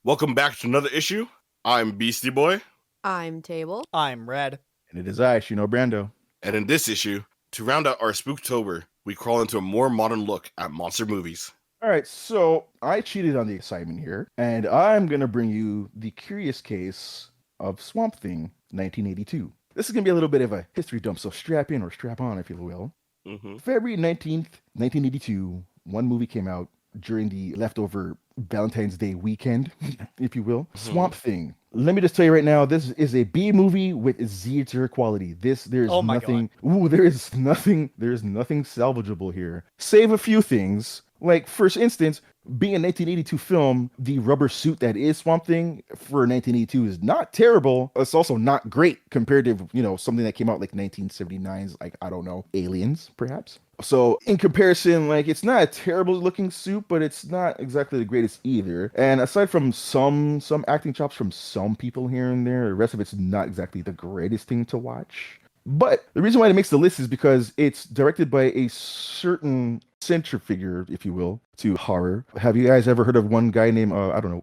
Welcome back to another issue. I'm Beastie Boy, I'm Table. I'm Red. And it is I, Shino Brando. and in this issue, to round out our Spooktober, we crawl into a more modern look at monster movies. All right, so I cheated on the assignment here, and I'm going to bring you the curious case of Swamp Thing 1982. This is going to be a little bit of a history dump, so strap in or strap on, if you will. February 19th, 1982, one movie came out during the leftover Valentine's Day weekend, if you will. Swamp Thing. Let me just tell you right now, this is a B movie with Z tier quality. There's Oh my nothing. Ooh, there's nothing salvageable here. Save a few things. Like, first instance, being a 1982 film, the rubber suit that is Swamp Thing for 1982 is not terrible. It's also not great compared to, something that came out like 1979's, like, I don't know, Aliens, perhaps. So in comparison, like, it's not a terrible looking suit, but it's not exactly the greatest either. And aside from some acting chops from some people here and there, the rest of it's not exactly the greatest thing to watch. But the reason why it makes the list is because it's directed by a certain central figure, if you will, to horror. Have you guys ever heard of one guy named,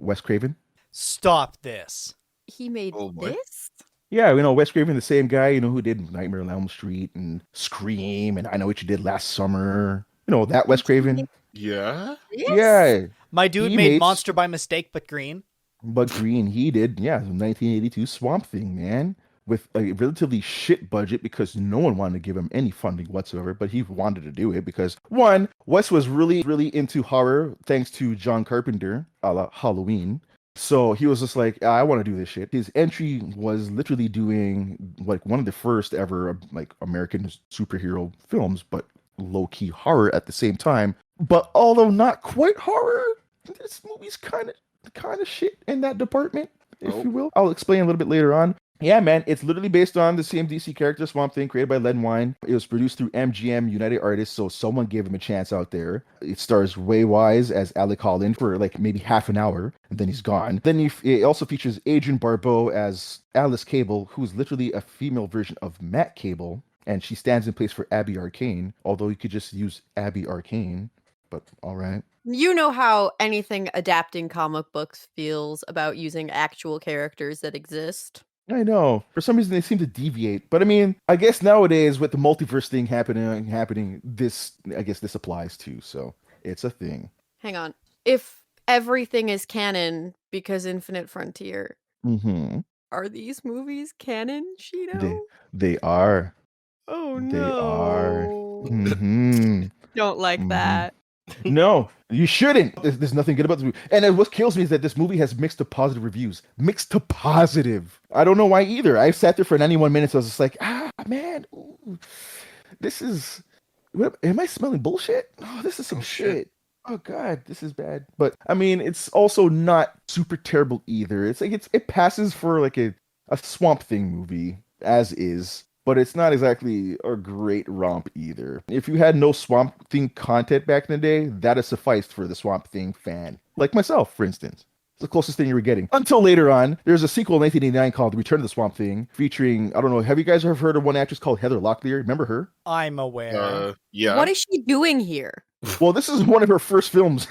Wes Craven? Stop this. He made Oh, boy. this? Yeah, Wes Craven, the same guy, who did Nightmare on Elm Street and Scream and I Know What You Did Last Summer. That Wes Craven? Yeah? Yes? Yeah, My dude He made made- Monster by mistake, but green. but Green, he did, 1982 Swamp Thing, man. With a relatively shit budget because no one wanted to give him any funding whatsoever, but he wanted to do it because, one, Wes was really, really into horror thanks to John Carpenter, a la Halloween. So he was just like, I want to do this shit. His entry was literally doing like one of the first ever like American superhero films, but low-key horror at the same time. But although not quite horror, this movie's kind of shit in that department, if you will. I'll explain a little bit later on. Yeah, man, it's literally based on the same DC character, Swamp Thing, created by Len Wein. It was produced through MGM United Artists, so someone gave him a chance out there. It stars Ray Wise as Alec Holland for like maybe half an hour, and then he's gone. Then it also features Adrienne Barbeau as Alice Cable, who's literally a female version of Matt Cable, and she stands in place for Abby Arcane, although you could just use Abby Arcane, but all right. You know how anything adapting comic books feels about using actual characters that exist. I know. For some reason, they seem to deviate. But I mean, I guess nowadays with the multiverse thing happening, this applies too. So it's a thing. Hang on. If everything is canon because Infinite Frontier, Mm-hmm. are these movies canon, Shino? They are. Oh They are. no. Mm-hmm. Don't like Mhm. that. No, you shouldn't. There's nothing good about this movie. And what kills me is that this movie has mixed to positive reviews. Mixed to positive. I don't know why either. I sat there for 91 minutes. I was just like, man, ooh, this is... Am I smelling bullshit? Oh, this is some shit. Oh God, this is bad. But I mean, it's also not super terrible either. It's like it passes for like a Swamp Thing movie as is. But it's not exactly a great romp either. If you had no Swamp Thing content back in the day, that has sufficed for the Swamp Thing fan. Like myself, for instance. It's the closest thing you were getting. Until later on, there's a sequel in 1989 called Return of the Swamp Thing, featuring, I don't know, have you guys ever heard of one actress called Heather Locklear? Remember her? I'm aware. Yeah. What is she doing here? Well, this is one of her first films.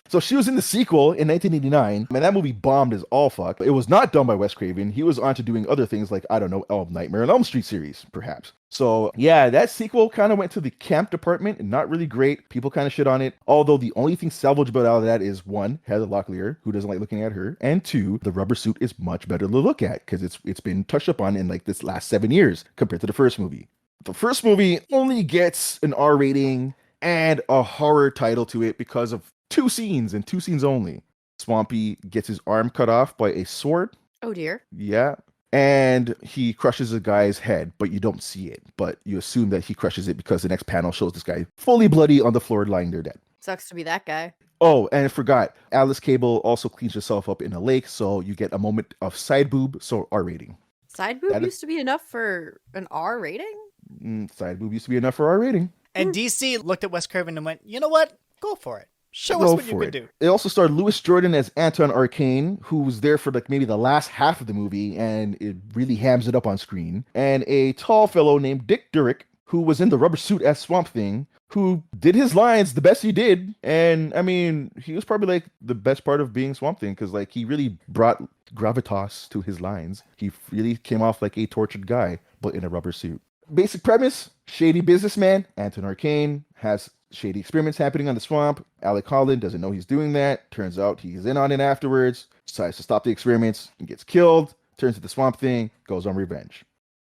So she was in the sequel in 1989, and that movie bombed as all fuck. It was not done by Wes Craven. He was on to doing other things like, I don't know, Nightmare on Elm Street series, perhaps. So yeah, that sequel kind of went to the camp department and not really great. People kind of shit on it. Although the only thing salvageable out of that is one, Heather Locklear, who doesn't like looking at her, and two, the rubber suit is much better to look at because it's been touched upon in like this last 7 years compared to the first movie. The first movie only gets an R rating and a horror title to it because of two scenes and two scenes only. Swampy gets his arm cut off by a sword. Oh dear. Yeah. And he crushes a guy's head, but you don't see it. But you assume that he crushes it because the next panel shows this guy fully bloody on the floor lying there dead. Sucks to be that guy. Oh, and I forgot. Alice Cable also cleans herself up in a lake, so you get a moment of side boob, so R rating. Side boob That is- used to be enough for an R rating? Side boob used to be enough for R rating. And DC looked at Wes Craven and went, you know what? Go for it. Show Go us what you for can it. do. It also starred Louis Jordan as Anton Arcane, who was there for like maybe the last half of the movie, and it really hams it up on screen. And a tall fellow named Dick Durek who was in the rubber suit as Swamp Thing, who did his lines the best he did. And I mean, he was probably like the best part of being Swamp Thing because like he really brought gravitas to his lines. He really came off like a tortured guy, but in a rubber suit. Basic premise: shady businessman Anton Arcane has shady experiments happening on the swamp. Alec Holland doesn't know he's doing that. Turns out he's in on it afterwards. Decides to stop the experiments and gets killed. Turns to the Swamp Thing, goes on revenge.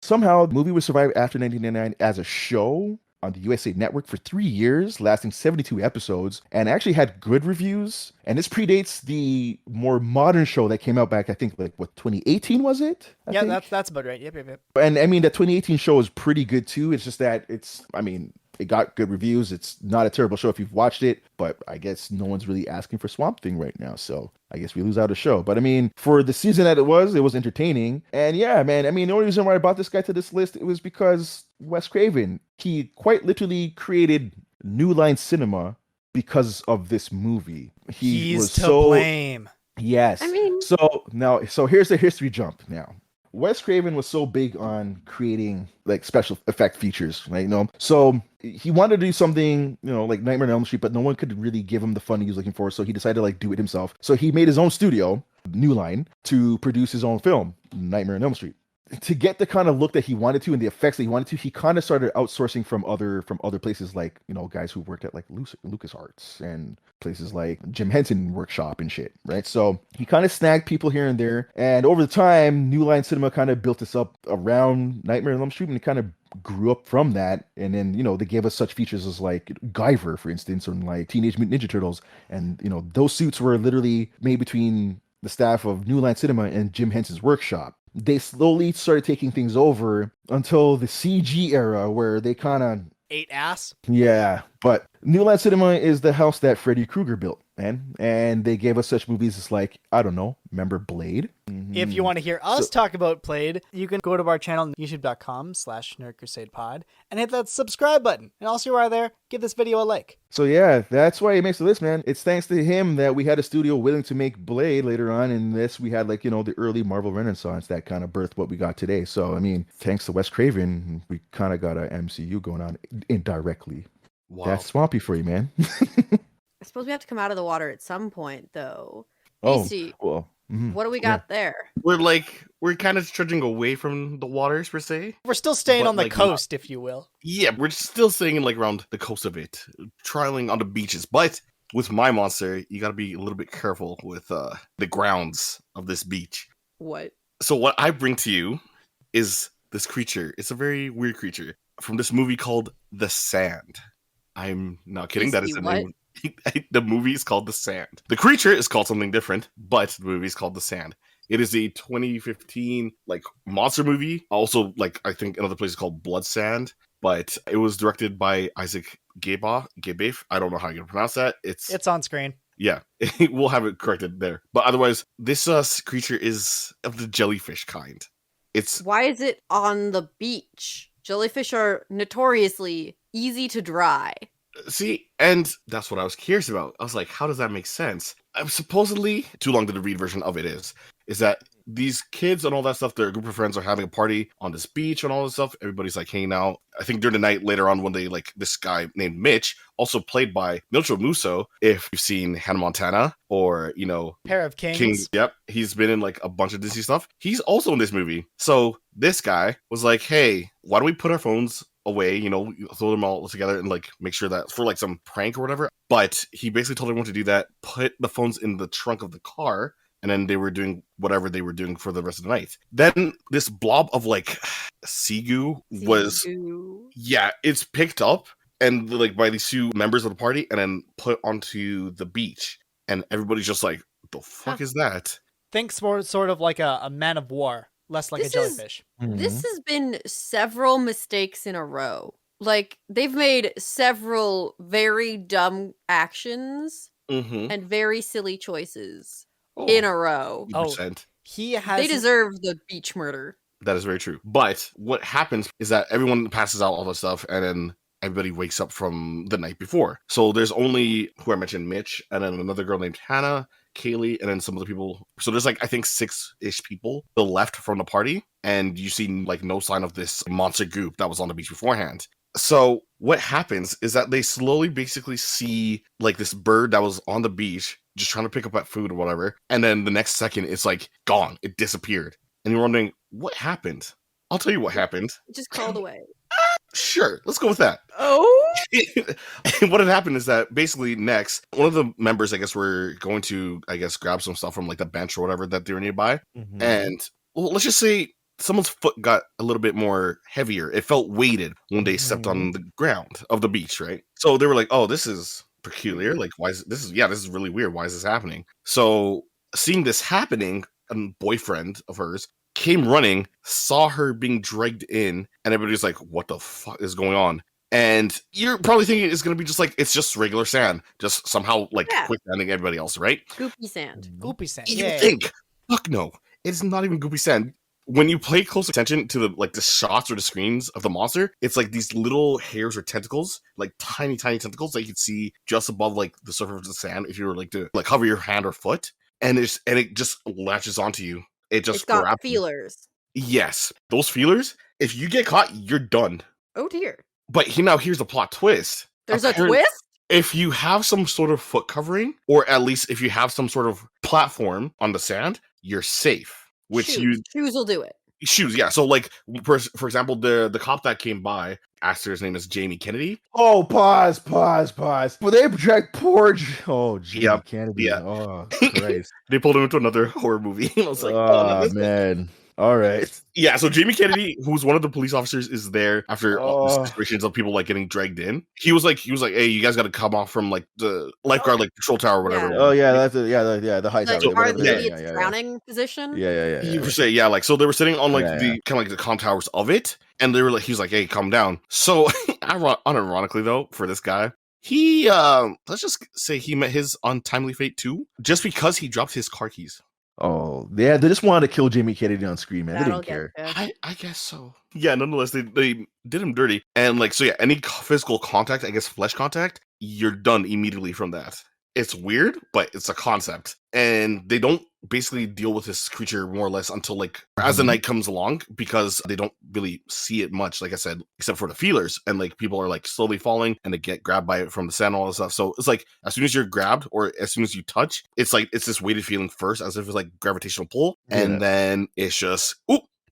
Somehow, the movie would survive after 1999 as a show on the USA Network for 3 years, lasting 72 episodes, and actually had good reviews. And this predates the more modern show that came out back, I think, like, what, 2018 was it? I think? That's about right. Yep. And I mean, the 2018 show is pretty good too. It's just that it got good reviews. It's not a terrible show if you've watched it, but I guess no one's really asking for Swamp Thing right now. So I guess we lose out a show. But I mean, for the season that it was entertaining. And yeah, man, I mean, the only reason why I brought this guy to this list, it was because Wes Craven, he quite literally created New Line Cinema because of this movie. He's to blame. Yes. I mean, so here's the history jump now. Wes Craven was so big on creating like special effect features, right? You know, so he wanted to do something, you know, like Nightmare on Elm Street, but no one could really give him the funding he was looking for. So he decided to like do it himself. So he made his own studio, New Line, to produce his own film, Nightmare on Elm Street. To get the kind of look that he wanted to and the effects that he wanted to, he kind of started outsourcing from other places, like, you know, guys who worked at like LucasArts and places like Jim Henson Workshop and shit, right? So he kind of snagged people here and there, and over the time, New Line Cinema kind of built this up around Nightmare on Elm Street, and it kind of grew up from that. And then, you know, they gave us such features as like Guyver, for instance, or like Teenage Mutant Ninja Turtles, and you know, those suits were literally made between the staff of New Line Cinema and Jim Henson's workshop. They slowly started taking things over until the CG era, where they kind of ate ass. Yeah, but New Line Cinema is the house that Freddy Krueger built, man. And they gave us such movies as like, I don't know, remember Blade? If you want to hear us talk about Blade, you can go to our channel, youtube.com/nerdcrusadepod, and hit that subscribe button. And also while there, give this video a like. So yeah, that's why he makes the list, man. It's thanks to him that we had a studio willing to make Blade later on. And this, we had like, you know, the early Marvel Renaissance that kind of birthed what we got today. So, I mean, thanks to Wes Craven, we kind of got a MCU going on indirectly. Wow. That's swampy for you, man. I suppose we have to come out of the water at some point, though. AC, well. what do we got there? We're kind of trudging away from the waters per se. We're still staying But, on the like, coast, if you will. Yeah, we're still staying like around the coast of it, trialing on the beaches. But with my monster, you got to be a little bit careful with the grounds of this beach. What? So what I bring to you is this creature. It's a very weird creature from this movie called The Sand. I'm not kidding. That is the name. The movie is called The Sand. The creature is called something different, but the movie is called The Sand. It is a 2015 like monster movie. Also, like I think another place is called Blood Sand, but it was directed by Isaac Gabeif. I don't know how you pronounce that. It's on screen. Yeah, we'll have it corrected there. But otherwise, this creature is of the jellyfish kind. Why is it on the beach? Jellyfish are notoriously easy to dry. See, and that's what I was curious about. I was like, how does that make sense? Supposedly, too long to read version of it is that these kids and all that stuff, their group of friends are having a party on this beach and all this stuff. Everybody's like hanging out. I think during the night later on, one day, like this guy named Mitch, also played by Milcho Musso, if you've seen Hannah Montana or, you know, Pair of Kings. Yep. He's been in like a bunch of Disney stuff. He's also in this movie. So this guy was like, hey, why don't we put our phones away, you know, throw them all together and like make sure that for like some prank or whatever. But he basically told everyone to do that, put the phones in the trunk of the car, and then they were doing whatever they were doing for the rest of the night. Then this blob of like sea goo was, yeah, it's picked up and like by these two members of the party and then put onto the beach. And everybody's just like, the fuck is that? Think sort of like a man of war, less like a jellyfish. This has been several mistakes in a row. Like, they've made several very dumb actions and very silly choices in a row. 100%. They deserve the beach murder. That is very true. But what happens is that everyone passes out all the stuff and then everybody wakes up from the night before. So there's only, who I mentioned, Mitch, and then another girl named Hannah, Kaylee, and then some other people. So there's like, I think 6-ish people still left from the party. And you see like no sign of this monster goop that was on the beach beforehand. So what happens is that they slowly basically see like this bird that was on the beach just trying to pick up that food or whatever. And then the next second it's like gone. It disappeared. And you're wondering, what happened? I'll tell you what happened. It just crawled away. Sure, let's go with that. Oh? And what had happened is that basically next, one of the members, I guess, were going to, I guess, grab some stuff from like the bench or whatever that they were nearby. Mhm. And well, let's just say someone's foot got a little bit more heavier. It felt weighted when they stepped on the ground of the beach, right? So they were like, oh, this is peculiar. Like, why is this is really weird. Why is this happening? So seeing this happening, a boyfriend of hers came running, saw her being dragged in, and everybody's like, what the fuck is going on? And you're probably thinking it's going to be just like, it's just regular sand, just somehow like quicksanding everybody else, right? Goopy sand. Goopy sand. You Yeah. think, fuck no, it's not even goopy sand. When you pay close attention to the shots or the screens of the monster, it's like these little hairs or tentacles, like tiny tentacles that you can see just above like the surface of the sand if you were like to like hover your hand or foot, and it just latches onto you. It's got feelers. Yes, those feelers. If you get caught, you're done. Oh dear. But here's the plot twist. There's a twist? If you have some sort of foot covering, or at least if you have some sort of platform on the sand, you're safe. Shoes will do it. Shoes, yeah. So, like, for example, the cop that came by, his name is Jamie Kennedy. Oh, pause. But they project poor Jamie Kennedy. Yeah. Oh, Christ. They pulled him into another horror movie. And I was like, oh man. All right. Yeah, so Jamie Kennedy, who's one of the police officers, is there after all the situations of people like getting dragged in. He was like, hey, you guys got to come off from like the lifeguard like control tower or whatever. Yeah. Oh yeah, that's the high tower. The drowning position. Yeah. You per se, yeah. Like, so they were sitting on like the kind of like the comm towers of it, and they were like, he was like, hey, calm down. So unironically though, for this guy, he let's just say he met his untimely fate too, just because he dropped his car keys. Oh, yeah, they just wanted to kill Jamie Kennedy on screen, man. They didn't care. I guess so. Yeah, nonetheless, they did him dirty. And like, so yeah, any physical contact, I guess flesh contact, you're done immediately from that. It's weird, but it's a concept. And they don't basically deal with this creature more or less until like as the night comes along, because they don't really see it much, like I said, except for the feelers. And like people are like slowly falling and they get grabbed by it from the sand and all this stuff. So it's like as soon as you're grabbed or as soon as you touch, it's like it's this weighted feeling first, as if it's like gravitational pull. And then it's just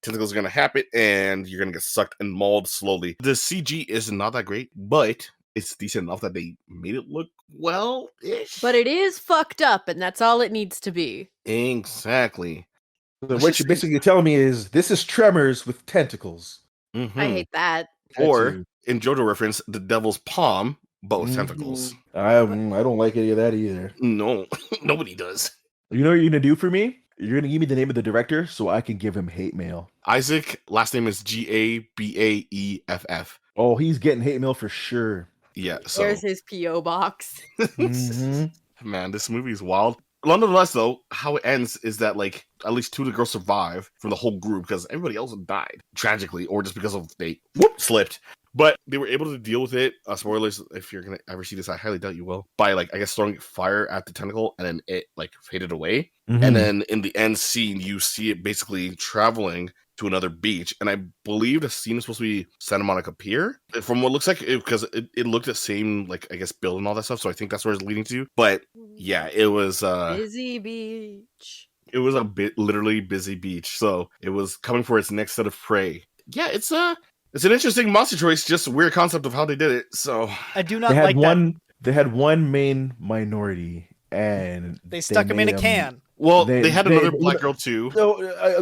tentacles are gonna happen and you're gonna get sucked and mauled slowly. The CG is not that great, but it's decent enough that they made it look well-ish. But it is fucked up, and that's all it needs to be. Exactly. So what you're basically telling me is this is Tremors with tentacles. Mm-hmm. I hate that. Or, in JoJo reference, the devil's palm, but with tentacles. I don't like any of that either. No, nobody does. You know what you're going to do for me? You're going to give me the name of the director so I can give him hate mail. Isaac, last name is Gabaeff. Oh, he's getting hate mail for sure. Yeah, so there's his P.O. box. Man, this movie is wild. Nonetheless, though, how it ends is that like at least two of the girls survive from the whole group because everybody else died tragically, or just because of they slipped. But they were able to deal with it. Spoilers, if you're gonna ever see this, I highly doubt you will. By like I guess throwing fire at the tentacle, and then it like faded away. And then in the end scene, you see it basically traveling to another beach, and I believe the scene is supposed to be Santa Monica Pier, from what it looks like, because it looked the same, like I guess build and all that stuff. So I think that's where it's leading to. But yeah, it was busy beach. It was a bit literally busy beach, so it was coming for its next set of prey. Yeah, it's an interesting monster choice, just a weird concept of how they did it. So I do not like that. They had one main minority, and they stuck him in a can. Well, they had another black girl too. No,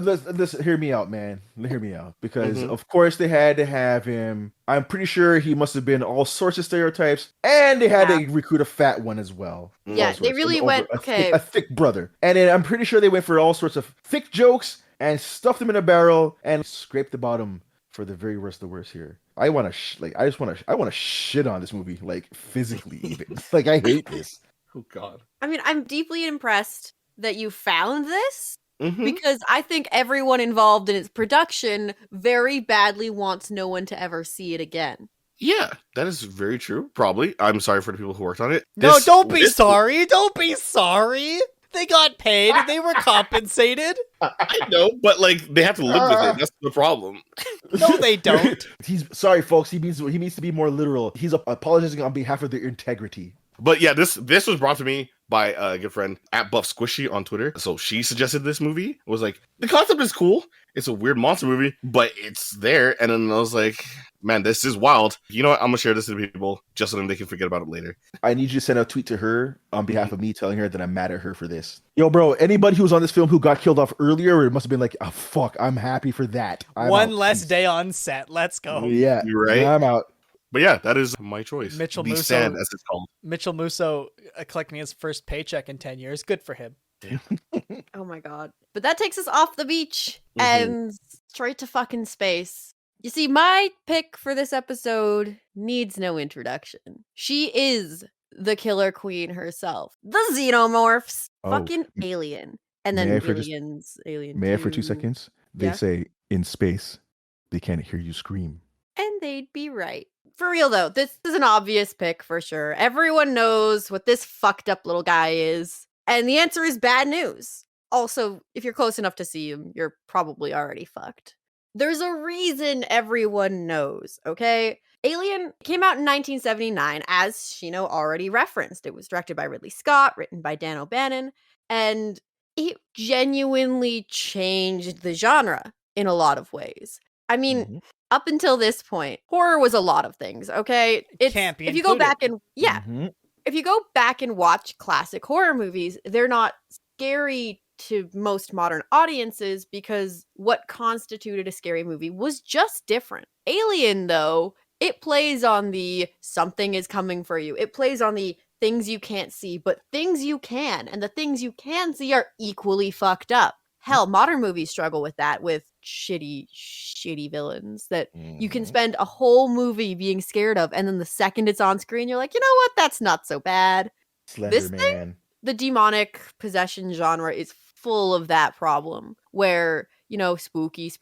let's hear me out, man. Hear me out, because of course they had to have him. I'm pretty sure he must have been all sorts of stereotypes, and they had to recruit a fat one as well. Yeah, they really went a thick brother, and then I'm pretty sure they went for all sorts of thick jokes and stuffed them in a barrel and scraped the bottom for the very worst of the worst here. I want to I want to shit on this movie, like physically even. Like I hate this. Oh God. I mean, I'm deeply impressed that you found this, because I think everyone involved in its production very badly wants no one to ever see it again. Yeah, that is very true. Probably. I'm sorry for the people who worked on it. No, don't be sorry. Don't be sorry. They got paid. They were compensated. I know, but like they have to live with it. That's the problem. No, they don't. He's sorry, folks. He means to be more literal. He's apologizing on behalf of their integrity. But yeah, this was brought to me by a good friend at Buff Squishy on Twitter. So she suggested this movie. It was like, the concept is cool. It's a weird monster movie, but it's there. And then I was like, man, this is wild. You know what? I'm going to share this to people just so they can forget about it later. I need you to send a tweet to her on behalf of me telling her that I'm mad at her for this. Yo, bro, anybody who was on this film who got killed off earlier, it must have been like, oh, fuck, I'm happy for that. One less day on set. Let's go. Yeah, you're right. I'm out. But yeah, that is my choice. Mitchell the Musso, Sand, as it's called. Mitchell Musso collecting his first paycheck in 10 years. Good for him. Oh my god. But that takes us off the beach and straight to fucking space. You see, my pick for this episode needs no introduction. She is the killer queen herself. The Xenomorphs. Fucking alien. And then aliens. Alien. May I for 2 seconds? They Yeah. say, in space, they can't hear you scream. And they'd be right. For real though, this is an obvious pick for sure. Everyone knows what this fucked up little guy is. And the answer is bad news. Also, if you're close enough to see him, you're probably already fucked. There's a reason everyone knows, okay? Alien came out in 1979, as Shino already referenced. It was directed by Ridley Scott, written by Dan O'Bannon, and it genuinely changed the genre in a lot of ways. I mean, up until this point, horror was a lot of things, okay? Can't be if you go included. back and if you go back and watch classic horror movies, they're not scary to most modern audiences because what constituted a scary movie was just different. Alien, though, it plays on the something is coming for you. It plays on the things you can't see, but things you can, and the things you can see are equally fucked up. Hell, modern movies struggle with that, with shitty villains that you can spend a whole movie being scared of, and then the second it's on screen, you're like, you know what? That's not so bad. Slender Man. The demonic possession genre is full of that problem, where, you know, spooky,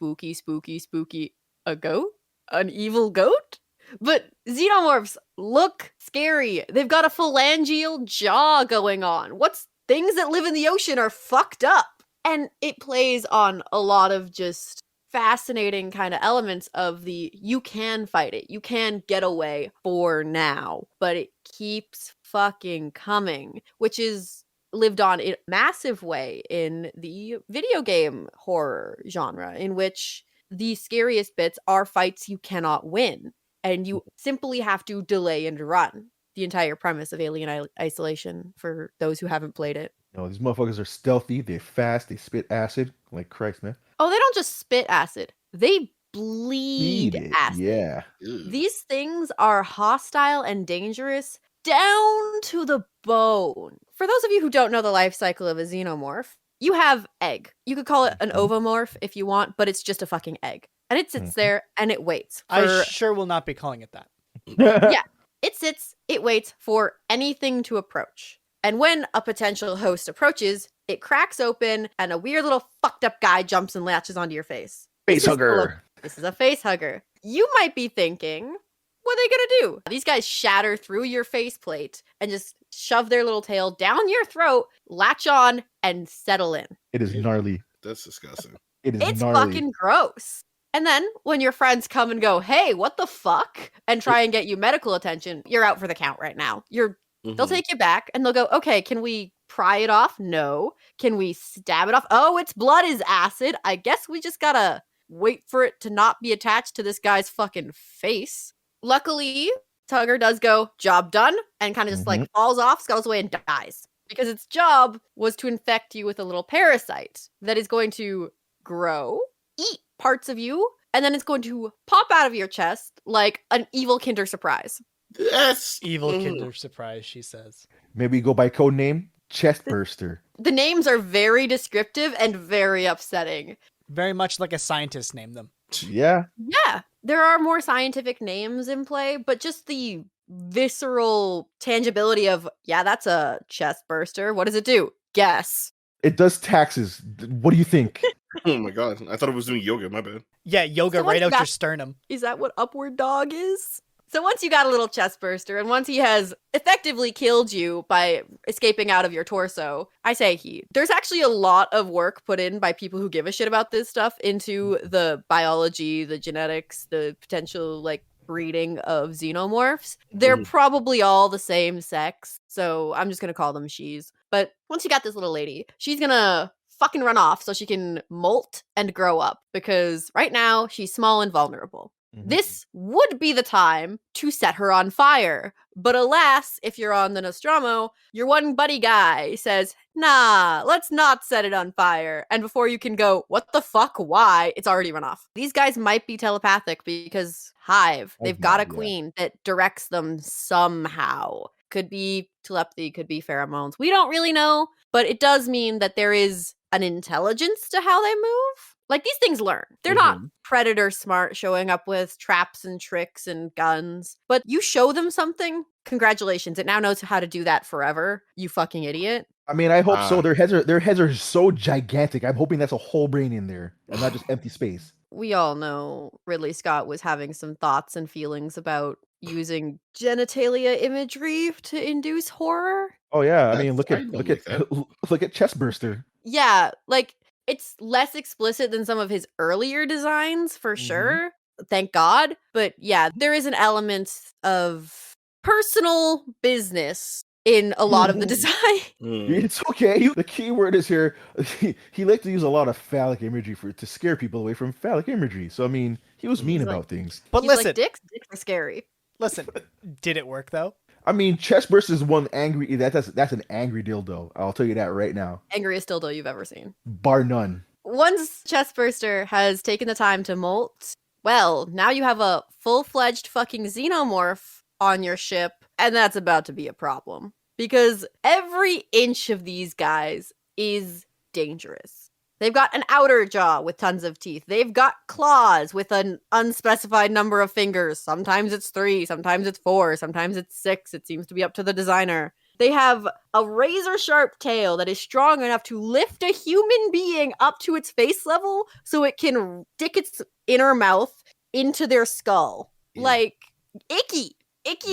a goat? An evil goat? But Xenomorphs look scary. They've got a phalangeal jaw going on. What's things that live in the ocean are fucked up. And it plays on a lot of just fascinating kind of elements of the you can fight it. You can get away for now, but it keeps fucking coming, which is lived on in a massive way in the video game horror genre, in which the scariest bits are fights you cannot win, and you simply have to delay and run. The entire premise of Alien Isolation, for those who haven't played it. No, these motherfuckers are stealthy. They're fast. They spit acid. Like Christ, man. Oh, they don't just spit acid. They bleed acid. Yeah. These things are hostile and dangerous down to the bone. For those of you who don't know the life cycle of a xenomorph, you have egg. You could call it an ovomorph if you want, but it's just a fucking egg. And it sits there and it waits. I sure will not be calling it that. Yeah. It sits, it waits for anything to approach. And when a potential host approaches, it cracks open and a weird little fucked up guy jumps and latches onto your face. Face hugger. This is a face hugger. You might be thinking, what are they gonna do? These guys shatter through your faceplate and just shove their little tail down your throat, latch on, and settle in. It is gnarly. That's disgusting. It's gnarly. fucking gross. And then when your friends come and go, hey, what the fuck? And try and get you medical attention, you're out for the count right now. They'll take you back and they'll go, okay, can we pry it off? No. Can we stab it off? Oh, its blood is acid. I guess we just gotta wait for it to not be attached to this guy's fucking face. Luckily, Tugger does go, job done, and kind of just like falls off, scuttles away, and dies. Because its job was to infect you with a little parasite that is going to grow, eat parts of you, and then it's going to pop out of your chest like an evil Kinder Surprise. Yes. Evil Kinder Surprise, she says. Maybe go by code name Chest Burster. The names are very descriptive and very upsetting. Very much like a scientist named them. Yeah. Yeah, there are more scientific names in play, but just the visceral tangibility of, yeah, that's a chest burster. What does it do? Guess. It does taxes. What do you think? Oh my god. I thought it was doing yoga. My bad. Yeah, yoga So right what's out your that? sternum. Is that what Upward Dog is? So once you got a little chest burster, and once he has effectively killed you by escaping out of your torso, I say there's actually a lot of work put in by people who give a shit about this stuff into the biology, the genetics, the potential, like, breeding of xenomorphs. They're probably all the same sex, so I'm just gonna call them she's. But once you got this little lady, she's gonna fucking run off so she can molt and grow up, because right now she's small and vulnerable. This would be the time to set her on fire. But alas, if you're on the Nostromo, your one buddy guy says, nah, let's not set it on fire. And before you can go, what the fuck, why? It's already run off. These guys might be telepathic because Hive, they've got a queen that directs them somehow. Could be telepathy, could be pheromones. We don't really know, but it does mean that there is an intelligence to how they move. Like, these things learn. They're not predator smart, showing up with traps and tricks and guns. But you show them something, congratulations. It now knows how to do that forever, you fucking idiot. I mean, I hope so. Their heads are so gigantic. I'm hoping that's a whole brain in there and not just empty space. We all know Ridley Scott was having some thoughts and feelings about using genitalia imagery to induce horror. Oh yeah, I mean, look at Chestburster. Yeah, like, it's less explicit than some of his earlier designs, for sure. Thank God. But yeah, there is an element of personal business in a lot of the design. It's okay. The key word is here. He liked to use a lot of phallic imagery to scare people away from phallic imagery. So I mean, he was mean about things. But listen, like, dicks are scary. Listen, did it work though? I mean, Chestburst is one angry. That's an angry dildo. I'll tell you that right now. Angriest dildo you've ever seen, bar none. Once Chestburster has taken the time to molt, well, now you have a full-fledged fucking xenomorph on your ship, and that's about to be a problem. Because every inch of these guys is dangerous. They've got an outer jaw with tons of teeth. They've got claws with an unspecified number of fingers. Sometimes it's 3, sometimes it's 4, sometimes it's 6. It seems to be up to the designer. They have a razor-sharp tail that is strong enough to lift a human being up to its face level so it can stick its inner mouth into their skull. Yeah. Like, icky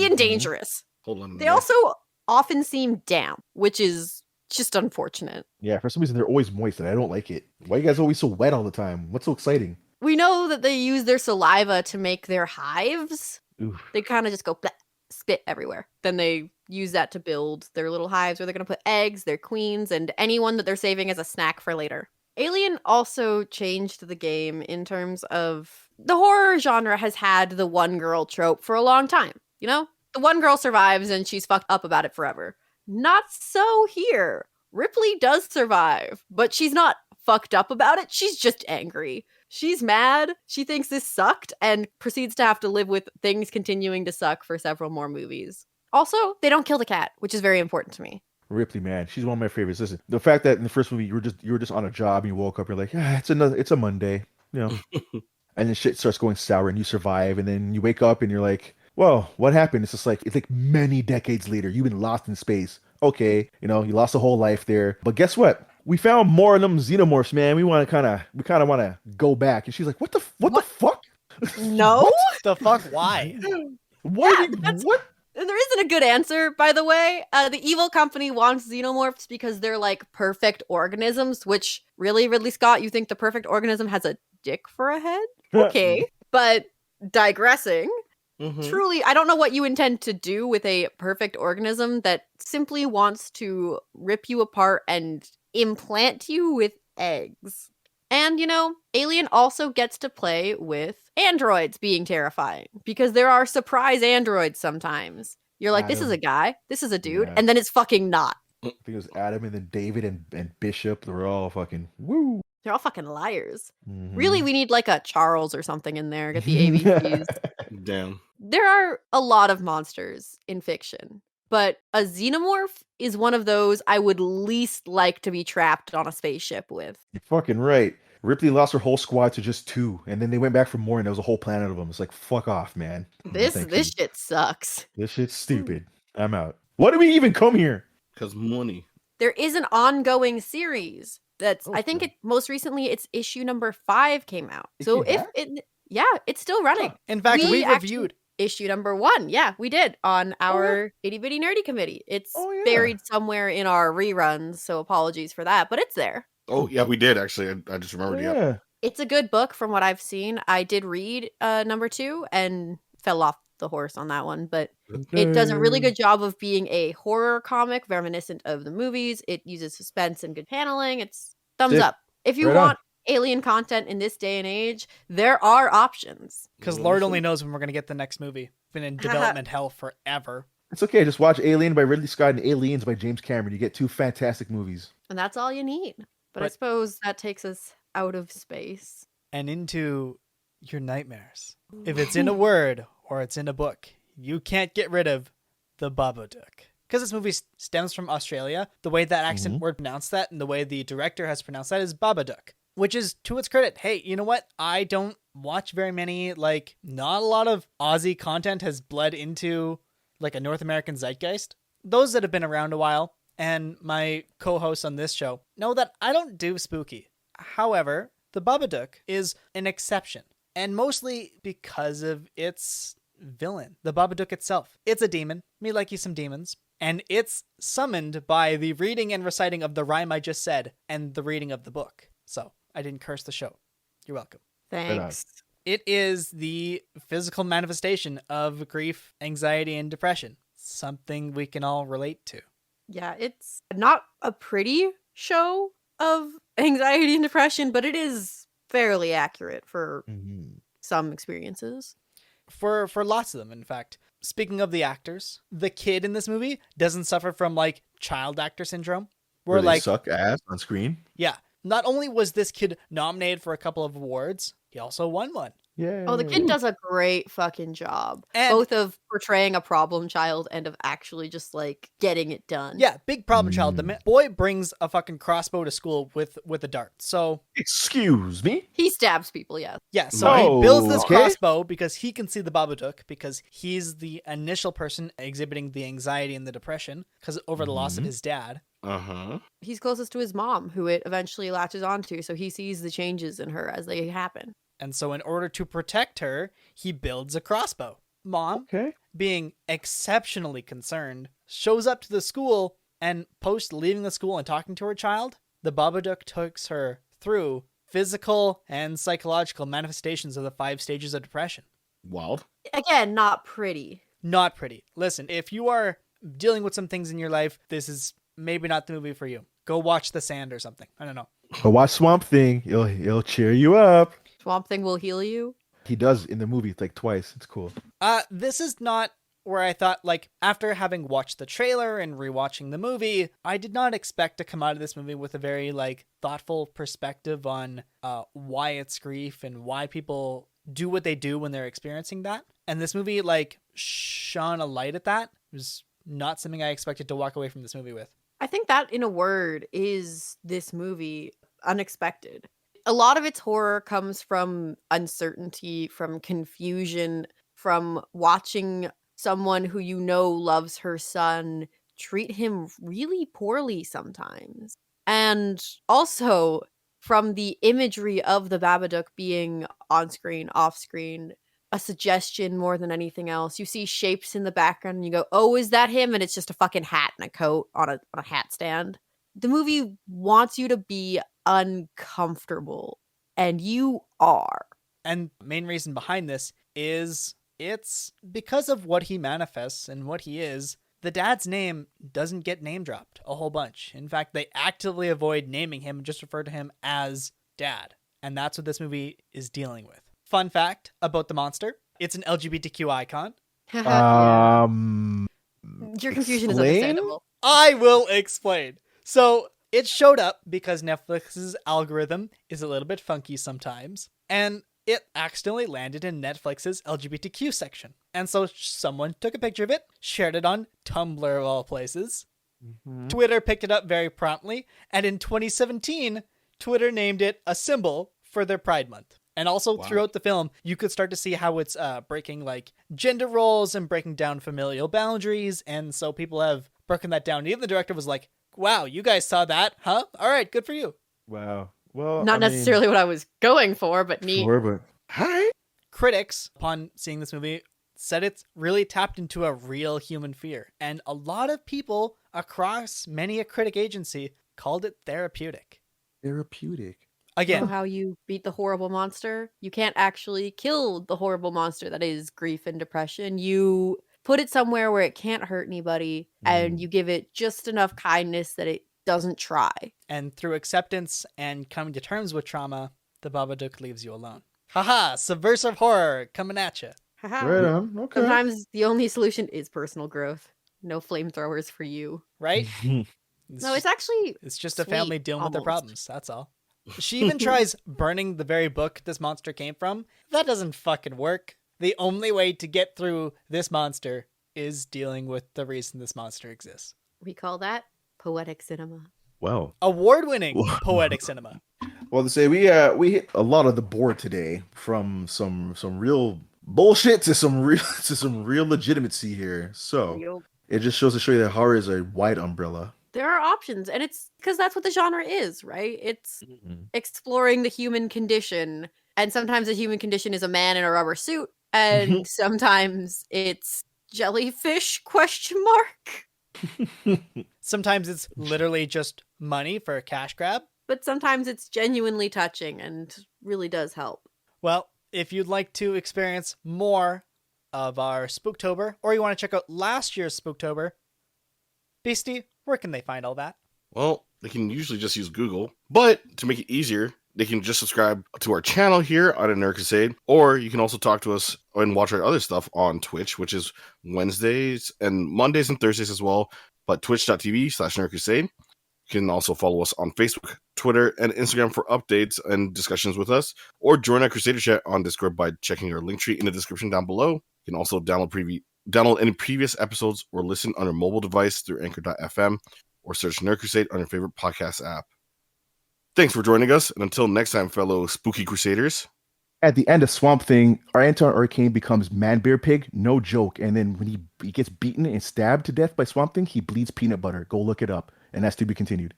and dangerous. Hold on. They also often seem damp, which is just unfortunate. Yeah, for some reason they're always moist and I don't like it. Why are you guys always so wet all the time? What's so exciting? We know that they use their saliva to make their hives. Oof. They kind of just go bleh, spit everywhere. Then they use that to build their little hives where they're going to put eggs, their queens, and anyone that they're saving as a snack for later. Alien also changed the game in terms of the horror genre has had the one girl trope for a long time. You know, the one girl survives and she's fucked up about it forever. Not so here. Ripley does survive, but she's not fucked up about it. She's just angry. She's mad. She thinks this sucked and proceeds to have to live with things continuing to suck for several more movies. Also, they don't kill the cat, which is very important to me. Ripley, man, she's one of my favorites. Listen, the fact that in the first movie you were just on a job and you woke up, you're like, it's a Monday, you know, and then shit starts going sour and you survive, and then you wake up and you're like, well, what happened? It's like many decades later. You've been lost in space. Okay, you know, you lost a whole life there. But guess what? We found more of them xenomorphs, man. We kind of want to go back. And she's like, what the fuck? No. What the fuck? Why? What? There isn't a good answer, by the way. The evil company wants xenomorphs because they're like perfect organisms, which really, Ridley Scott, you think the perfect organism has a dick for a head? Okay. But digressing. Truly, I don't know what you intend to do with a perfect organism that simply wants to rip you apart and implant you with eggs. And, you know, Alien also gets to play with androids being terrifying, because there are surprise androids sometimes. You're like, this is a guy, this is a dude, and then it's fucking not. I think it was Adam and then David and Bishop. They were all fucking woo. They're all fucking liars. Really, we need like a Charles or something in there. Get the ABCs. Damn. There are a lot of monsters in fiction, but a xenomorph is one of those I would least like to be trapped on a spaceship with. You're fucking right. Ripley lost her whole squad to just 2, and then they went back for more, and there was a whole planet of them. It's like, fuck off, man. This shit sucks. This shit's stupid. I'm out. Why did we even come here? Because money. There is an ongoing series that's, I think most recently it's issue number 5 came out. So it's still running. In fact, we reviewed issue number 1. Yeah, we did on our Itty Bitty Nerdy Committee. It's buried somewhere in our reruns, so apologies for that, but it's there. Oh, yeah, we did, actually. I just remembered. Yeah. It's a good book from what I've seen. I did read number 2 and fell off the horse on that one, but it does a really good job of being a horror comic reminiscent of the movies. It uses suspense and good paneling. It's thumbs up. If you want alien content in this day and age, there are options. Because Lord only knows when we're going to get the next movie. Been in development hell forever. It's okay. Just watch Alien by Ridley Scott and Aliens by James Cameron. You get 2 fantastic movies. And that's all you need. But I suppose that takes us out of space. And into your nightmares. If it's in a word or it's in a book, you can't get rid of the Babadook. Because this movie stems from Australia, the way that accent word pronounced that and the way the director has pronounced that is Babadook. Which is, to its credit, hey, you know what? I don't watch very many, not a lot of Aussie content has bled into, a North American zeitgeist. Those that have been around a while, and my co-hosts on this show, know that I don't do spooky. However, the Babadook is an exception. And mostly because of its villain, the Babadook itself. It's a demon. Me like you some demons. And it's summoned by the reading and reciting of the rhyme I just said and the reading of the book. So, I didn't curse the show. You're welcome. Thanks. It is the physical manifestation of grief, anxiety, and depression. Something we can all relate to. Yeah, it's not a pretty show of anxiety and depression, but it is fairly accurate for some experiences. For lots of them, in fact. Speaking of the actors, the kid in this movie doesn't suffer from, child actor syndrome. Where they suck ass on screen? Yeah. Not only was this kid nominated for a couple of awards, he also won one. Yeah. Oh, the kid does a great fucking job. Both of portraying a problem child and of actually just getting it done. Yeah, big problem child. The boy brings a fucking crossbow to school with a dart. So excuse me? He stabs people, yeah. Yeah, so he builds this crossbow because he can see the Babadook, because he's the initial person exhibiting the anxiety and the depression because over the loss of his dad. He's closest to his mom, who it eventually latches onto, so he sees the changes in her as they happen. And so in order to protect her, he builds a crossbow. Mom, being exceptionally concerned, shows up to the school, and post leaving the school and talking to her child, the Babadook takes her through physical and psychological manifestations of the 5 stages of depression. Wild. Again, not pretty. Not pretty. Listen, if you are dealing with some things in your life, this is maybe not the movie for you. Go watch The Sand or something. I don't know. Go watch Swamp Thing. It'll cheer you up. Swamp Thing will heal you. He does in the movie twice. It's cool. This is not where I thought, after having watched the trailer and rewatching the movie, I did not expect to come out of this movie with a very, thoughtful perspective on why it's grief and why people do what they do when they're experiencing that. And this movie, shone a light at that. It was not something I expected to walk away from this movie with. I think that, in a word, is this movie unexpected. A lot of its horror comes from uncertainty, from confusion, from watching someone who you know loves her son treat him really poorly sometimes. And also from the imagery of the Babadook being on screen, off screen, a suggestion more than anything else. You see shapes in the background and you go, oh, is that him? And it's just a fucking hat and a coat on a hat stand. The movie wants you to be uncomfortable, and you are. And the main reason behind this is it's because of what he manifests and what he is. The dad's name doesn't get name dropped a whole bunch. In fact, they actively avoid naming him and just refer to him as Dad. And that's what this movie is dealing with. Fun fact about the monster, it's an LGBTQ icon. Your confusion is understandable. I will explain. So it showed up because Netflix's algorithm is a little bit funky sometimes, and it accidentally landed in Netflix's LGBTQ section. And so someone took a picture of it, shared it on Tumblr of all places. Twitter picked it up very promptly, and in 2017, Twitter named it a symbol for their Pride Month. And also throughout the film, you could start to see how it's breaking gender roles and breaking down familial boundaries. And so people have broken that down. Even the director was like, wow, you guys saw that, huh? All right, good for you. Wow. Well, not necessarily what I was going for, but neat. Sure, but hi. Critics, upon seeing this movie, said it's really tapped into a real human fear. And a lot of people across many a critic agency called it therapeutic. Therapeutic. Again, You know how you beat the horrible monster? You can't actually kill the horrible monster that is grief and depression. You put it somewhere where it can't hurt anybody, and you give it just enough kindness that it doesn't try. And through acceptance and coming to terms with trauma, the Babadook leaves you alone. Haha, subversive horror coming at you. Right on. Okay. Sometimes the only solution is personal growth. No flamethrowers for you. Right? No, it's actually It's just a sweet, family dealing with their almost. problems. That's all. She even tries burning the very book this monster came from. That doesn't fucking work. The only way to get through this monster is dealing with the reason this monster exists. We call that poetic cinema. Well, Award-winning poetic cinema. well, to say we hit a lot of the board today, from some real bullshit to some real legitimacy here. So Yep. it just shows to show you that horror is a wide umbrella. There are options, and it's because that's what the genre is, right? It's exploring the human condition, and sometimes the human condition is a man in a rubber suit, and sometimes it's jellyfish ? Sometimes it's literally just money for a cash grab. But sometimes it's genuinely touching and really does help. Well, if you'd like to experience more of our Spooktober, or you want to check out last year's Spooktober, Beastie, where can they find all that? Well, they can usually just use Google, but to make it easier, they can just subscribe to our channel here on Nerd Crusade, or you can also talk to us and watch our other stuff on Twitch, which is Wednesdays and Mondays and Thursdays as well, but twitch.tv/Nerd Crusade. You can also follow us on Facebook, Twitter, and Instagram for updates and discussions with us, or join our Crusader chat on Discord by checking our link tree in the description down below. You can also download any previous episodes or listen on your mobile device through Anchor.fm, or search Nerd Crusade on your favorite podcast app. Thanks for joining us, and until next time, fellow spooky crusaders. At the end of Swamp Thing, our Anton Arcane becomes Man Bear Pig, no joke. And then when he gets beaten and stabbed to death by Swamp Thing, he bleeds peanut butter. Go look it up. And that's to be continued.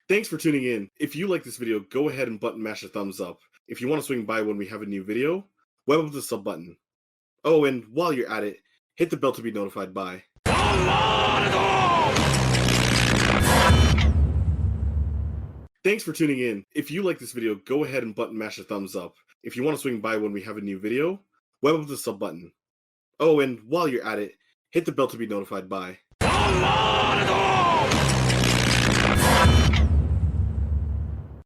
Thanks for tuning in. If you like this video, go ahead and button mash a thumbs up. If you want to swing by when we have a new video, web up the sub button. Oh, and while you're at it, hit the bell to be notified by. Thanks for tuning in. If you like this video, go ahead and button mash a thumbs up. If you want to swing by when we have a new video, web up the sub button. Oh, and while you're at it, hit the bell to be notified by.